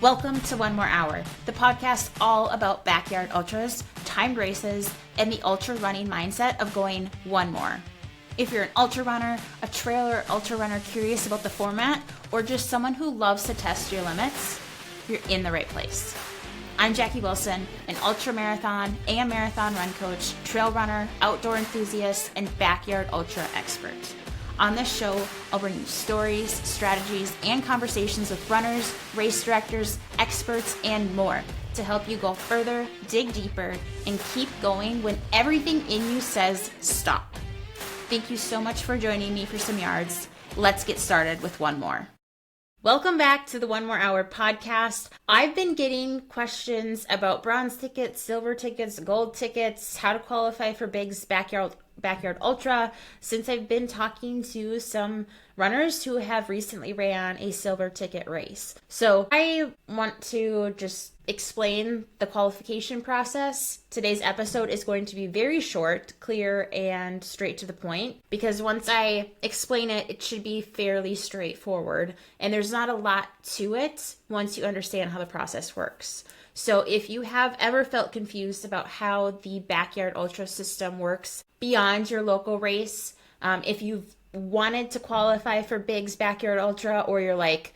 Welcome to One More Hour, the podcast all about backyard ultras, timed races, and the ultra running mindset of going one more. If you're an ultra runner, a trail or ultra runner curious about the format, or just someone who loves to test your limits, you're in the right place. I'm Jackie Wilson, an ultra marathon and marathon run coach, trail runner, outdoor enthusiast, and backyard ultra expert. On this show, I'll bring you stories, strategies, and conversations with runners, race directors, experts, and more to help you go further, dig deeper, and keep going when everything in you says stop. Thank you so much for joining me for some yards. Let's get started with one more. Welcome back to the One More Hour podcast. I've been getting questions about bronze tickets, silver tickets, gold tickets, how to qualify for Big's Backyard Ultra since I've been talking to some runners who have recently ran a silver ticket race. So I want to just explain the qualification process. Today's episode is going to be very short, clear, and straight to the point because once I explain it, it should be fairly straightforward. And there's not a lot to it once you understand how the process works. So if you have ever felt confused about how the Backyard Ultra system works beyond your local race, if you've wanted to qualify for Big's Backyard Ultra, or you're like,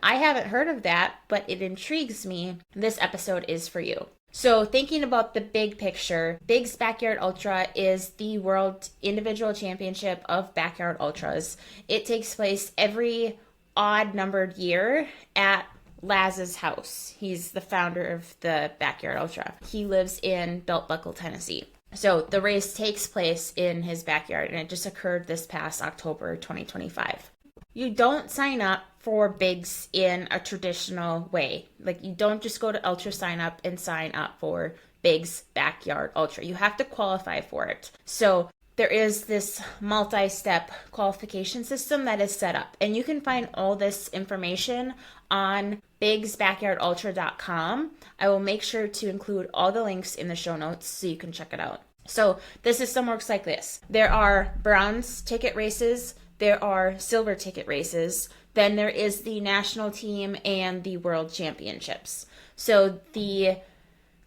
I haven't heard of that, but it intrigues me, this episode is for you. So thinking about the big picture, Big's Backyard Ultra is the World Individual Championship of Backyard Ultras. It takes place every odd-numbered year at Laz's house. He's the founder of the Backyard Ultra. He lives in Belt Buckle, Tennessee. So the race takes place in his backyard, and it just occurred this past October 2025. You don't sign up for Bigs in a traditional way. Like, you don't just go to Ultra Sign Up and sign up for Big's Backyard Ultra. You have to qualify for it. So there is this multi-step qualification system that is set up, and you can find all this information on bigsbackyardultra.com. I will make sure to include all the links in the show notes so you can check it out. So the system works like this. There are bronze ticket races, there are silver ticket races, then there is the national team and the world championships. So the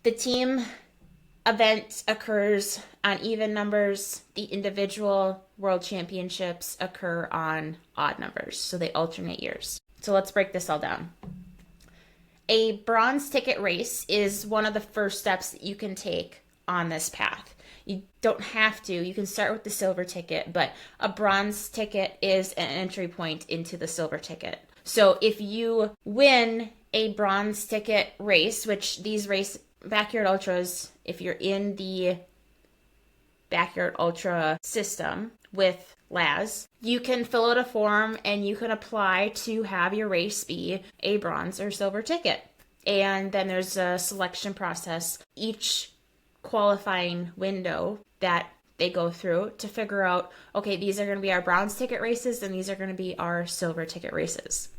team event occurs on even numbers. The individual world championships occur on odd numbers, so they alternate years. So let's break this all down. A bronze ticket race is one of the first steps that you can take on this path. You don't have to. You can start with the silver ticket, but a bronze ticket is an entry point into the silver ticket. So if you win a bronze ticket race, which these Backyard Ultras, if you're in the Backyard Ultra system with Laz, you can fill out a form and you can apply to have your race be a bronze or silver ticket. And then there's a selection process each qualifying window that they go through to figure out, okay, these are going to be our bronze ticket races and these are going to be our silver ticket races.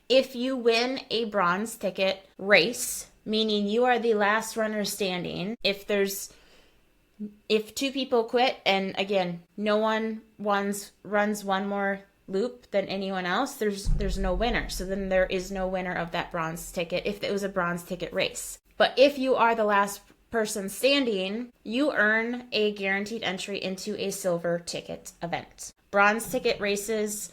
If you win a bronze ticket race, meaning you are the last runner standing, if two people quit, and again, no one runs one more loop than anyone else, there's no winner. So then there is no winner of that bronze ticket if it was a bronze ticket race. But if you are the last person standing, you earn a guaranteed entry into a silver ticket event. Bronze ticket races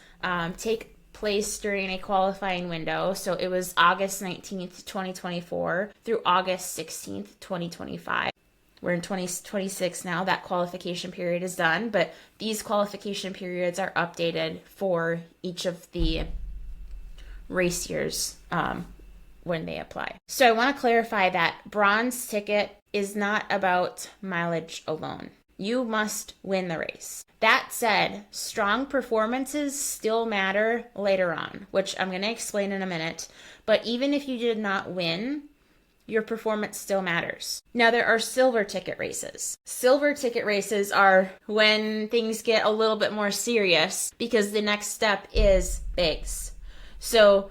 take place during a qualifying window. So it was August 19th, 2024 through August 16th, 2025. We're in 2026 now. That qualification period is done, but these qualification periods are updated for each of the race years when they apply. So I want to clarify that bronze ticket is not about mileage alone. You must win the race. That said, strong performances still matter later on, which I'm going to explain in a minute. But even if you did not win, your performance still matters. Now, there are silver ticket races. Silver ticket races are when things get a little bit more serious because the next step is Bigs. So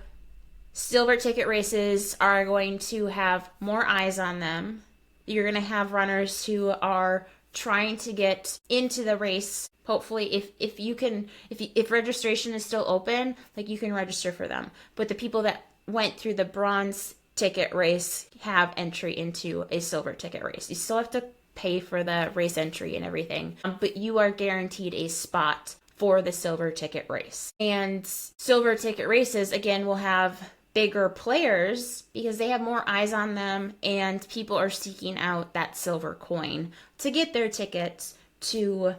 silver ticket races are going to have more eyes on them. You're going to have runners who are trying to get into the race. Hopefully, if registration is still open, like, you can register for them. But the people that went through the bronze ticket race have entry into a silver ticket race. You still have to pay for the race entry and everything, but you are guaranteed a spot for the silver ticket race. And silver ticket races, again, will have bigger players because they have more eyes on them, and people are seeking out that silver coin to get their tickets to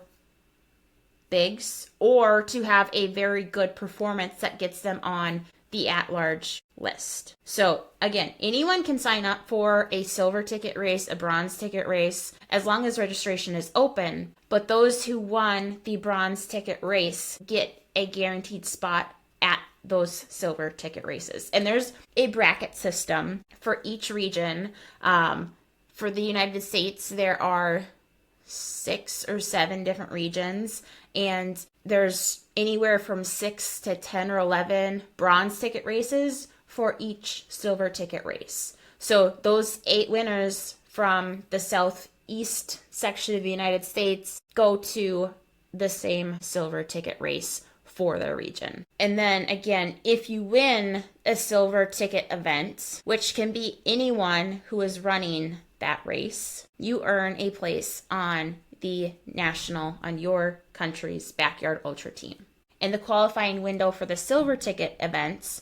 bigs or to have a very good performance that gets them on the at-large list. So again, anyone can sign up for a silver ticket race, a bronze ticket race, as long as registration is open. But those who won the bronze ticket race get a guaranteed spot at those silver ticket races. And there's a bracket system for each region. For the United States, there are 6 or 7 different regions, and there's anywhere from 6 to 10 or 11 bronze ticket races for each silver ticket race. So those 8 winners from the southeast section of the United States go to the same silver ticket race for their region. And then again, if you win a silver ticket event, which can be anyone who is running that race, you earn a place on your country's backyard ultra team. And the qualifying window for the silver ticket events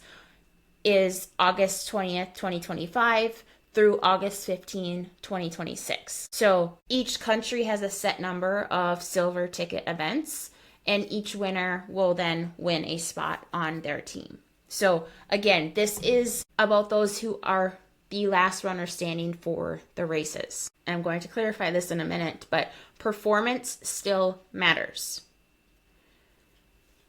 is August 20th, 2025 through August 15, 2026. So each country has a set number of silver ticket events, and each winner will then win a spot on their team. So again, this is about those who are the last runner standing for the races. I'm going to clarify this in a minute, but performance still matters.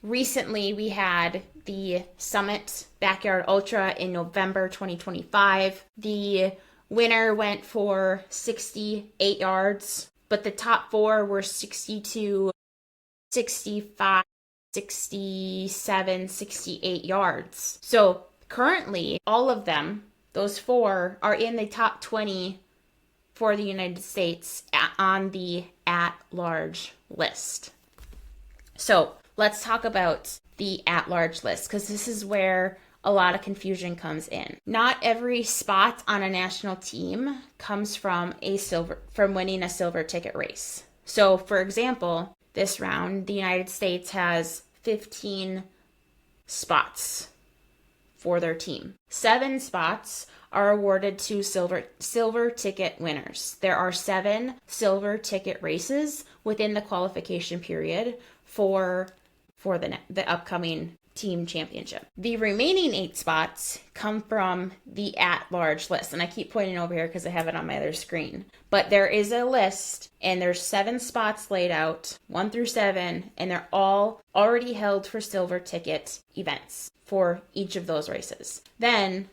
Recently, we had the Summit Backyard Ultra in November 2025. The winner went for 68 yards, but the top 4 were 62, 65, 67, 68 yards. So currently, all of them, those 4, are in the top 20 for the United States on the at-large list. So let's talk about the at-large list, because this is where a lot of confusion comes in. Not every spot on a national team comes from winning a silver ticket race. So for example, this round, the United States has 15 spots for their team. 7 spots are awarded to silver ticket winners. There are 7 silver ticket races within the qualification period for the upcoming team championship. The remaining 8 spots come from the at-large list. And I keep pointing over here because I have it on my other screen. But there is a list, and there's 7 spots laid out, 1 through 7, and they're all already held for silver ticket events for each of those races. Then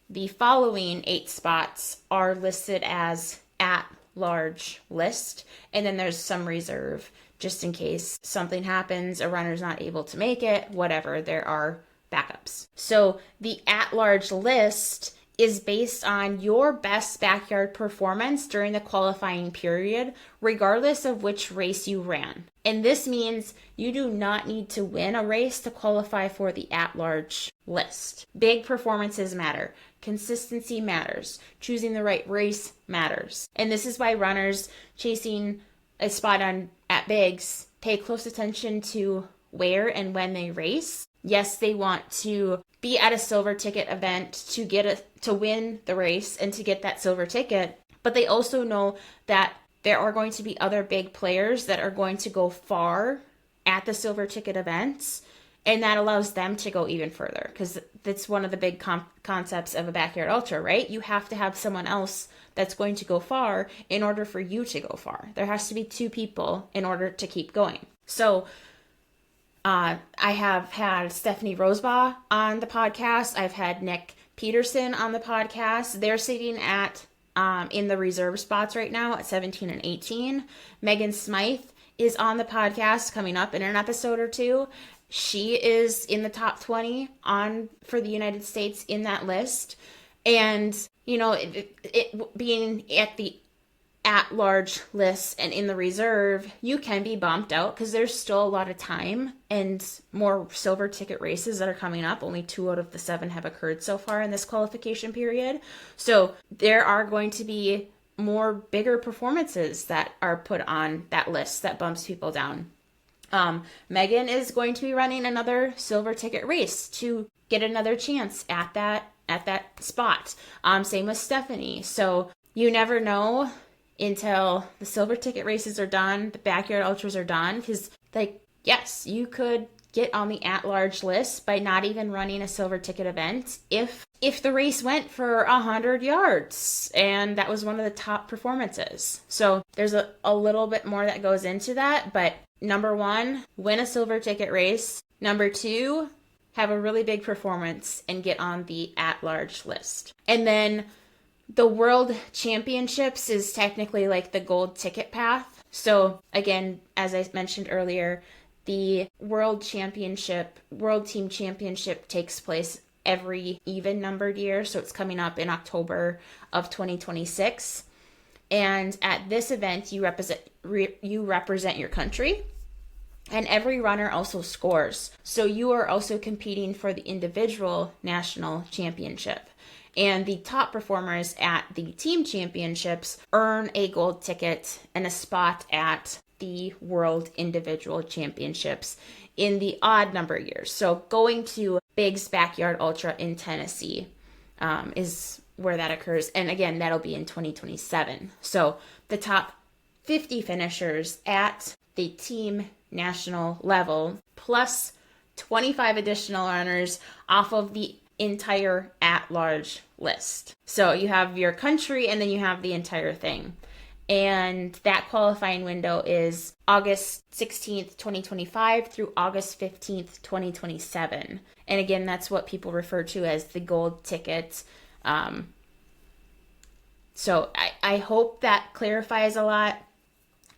the following 8 spots are listed as at-large list, and then there's some reserve just in case something happens, a runner's not able to make it, whatever, there are backups. So the at-large list is based on your best backyard performance during the qualifying period, regardless of which race you ran. And this means you do not need to win a race to qualify for the at-large list. Big performances matter. Consistency matters. Choosing the right race matters. And this is why runners chasing a spot at bigs pay close attention to where and when they race. Yes, they want to be at a silver ticket event to win the race and to get that silver ticket, but they also know that there are going to be other big players that are going to go far at the silver ticket events, and that allows them to go even further, because that's one of the big concepts of a backyard ultra, right? You have to have someone else that's going to go far in order for you to go far. There has to be 2 people in order to keep going. So I have had Stephanie Rosebaugh on the podcast. I've had Nick Peterson on the podcast. They're sitting at in the reserve spots right now at 17 and 18. Megan Smythe is on the podcast coming up in an episode or 2. She is in the top 20 for the United States in that list. And, you know, it being at the at-large lists and in the reserve, you can be bumped out because there's still a lot of time and more silver ticket races that are coming up. Only 2 out of the 7 have occurred so far in this qualification period. So there are going to be more bigger performances that are put on that list that bumps people down. Megan is going to be running another silver ticket race to get another chance at that spot. Same with Stephanie. So you never know until the silver ticket races are done, the backyard ultras are done, because yes, you could get on the at-large list by not even running a silver ticket event if the race went for 100 yards and that was one of the top performances. So there's a little bit more that goes into that, but number 1, win a silver ticket race. Number 2, have a really big performance and get on the at-large list. And then the World Championships is technically like the gold ticket path. So again, as I mentioned earlier, the World Team Championship takes place every even numbered year. So it's coming up in October of 2026. And at this event, you represent your country. And every runner also scores. So you are also competing for the individual national championship. And the top performers at the team championships earn a gold ticket and a spot at the World Individual Championships in the odd number years. So going to Big's Backyard Ultra in Tennessee is where that occurs. And again, that'll be in 2027. So the top 50 finishers at the team national level, plus 25 additional runners off of the entire at-large list. So you have your country and then you have the entire thing. And that qualifying window is August 16th, 2025 through August 15th, 2027. And again, that's what people refer to as the gold ticket. So I hope that clarifies a lot.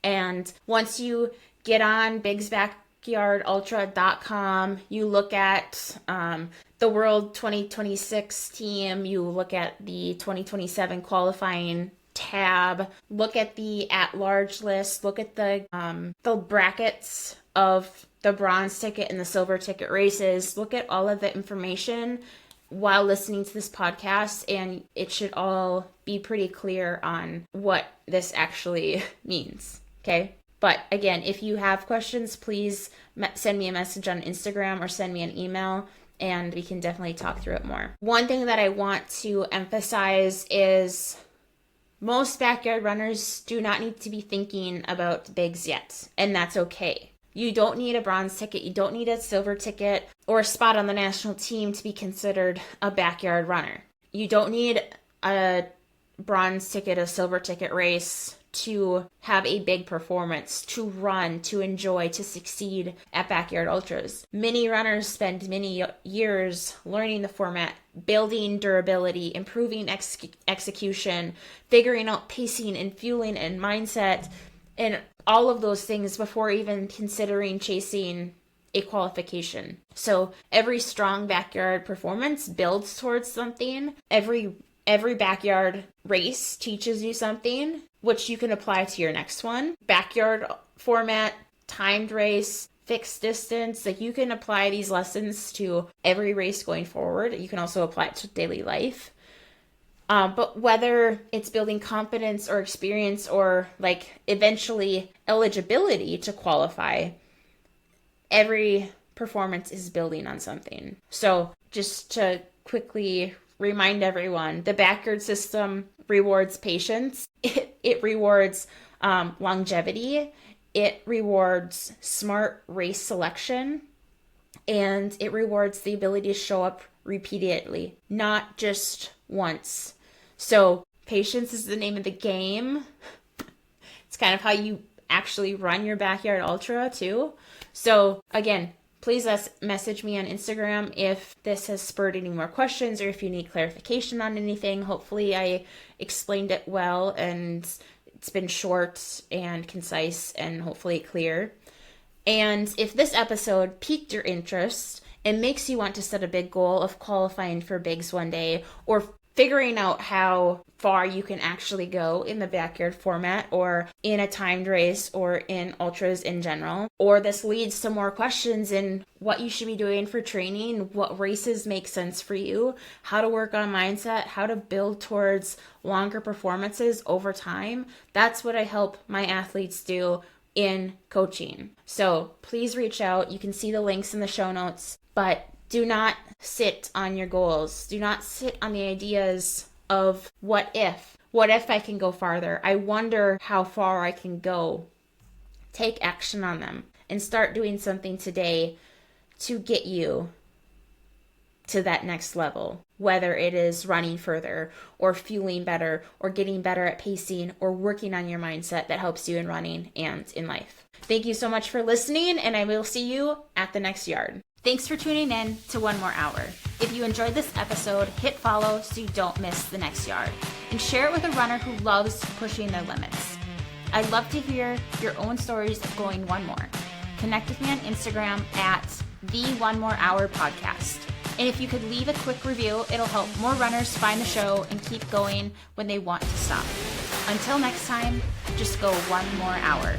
And once you get on bigsbackyardultra.com, you look at the World 2026 team, you look at the 2027 qualifying tab, look at the at-large list, look at the brackets of the bronze ticket and the silver ticket races, look at all of the information while listening to this podcast, and it should all be pretty clear on what this actually means, okay? But again, if you have questions, please send me a message on Instagram or send me an email, and we can definitely talk through it more. One thing that I want to emphasize is most backyard runners do not need to be thinking about bigs yet, and that's okay. You don't need a bronze ticket, you don't need a silver ticket, or a spot on the national team to be considered a backyard runner. You don't need a bronze ticket, a silver ticket race to have a big performance, to run, to enjoy, to succeed at backyard ultras. Many runners spend many years learning the format, building durability, improving execution, figuring out pacing and fueling and mindset, and all of those things before even considering chasing a qualification. So every strong backyard performance builds towards something. Every backyard race teaches you something, which you can apply to your next one. Backyard format, timed race, fixed distance, like you can apply these lessons to every race going forward. You can also apply it to daily life. But whether it's building confidence or experience or like eventually eligibility to qualify, every performance is building on something. So just to quickly remind everyone, the backyard system rewards patience. It rewards longevity. It rewards smart race selection. And it rewards the ability to show up repeatedly, not just once. So patience is the name of the game. It's kind of how you actually run your backyard ultra too. So again, please message me on Instagram if this has spurred any more questions or if you need clarification on anything. Hopefully I explained it well and it's been short and concise and hopefully clear. And if this episode piqued your interest and makes you want to set a big goal of qualifying for bigs one day or figuring out how far you can actually go in the backyard format or in a timed race or in ultras in general. Or this leads to more questions in what you should be doing for training, what races make sense for you, how to work on mindset, how to build towards longer performances over time. That's what I help my athletes do in coaching. So please reach out. You can see the links in the show notes, but do not sit on your goals. Do not sit on the ideas of what if I can go farther? I wonder how far I can go. Take action on them and start doing something today to get you to that next level, whether it is running further or fueling better or getting better at pacing or working on your mindset that helps you in running and in life. Thank you so much for listening, and I will see you at the next yard. Thanks for tuning in to One More Hour. If you enjoyed this episode, hit follow so you don't miss the next yard, and share it with a runner who loves pushing their limits. I'd love to hear your own stories of going one more. Connect with me on Instagram at the One More Hour Podcast. And if you could leave a quick review, it'll help more runners find the show and keep going when they want to stop. Until next time, just go one more hour.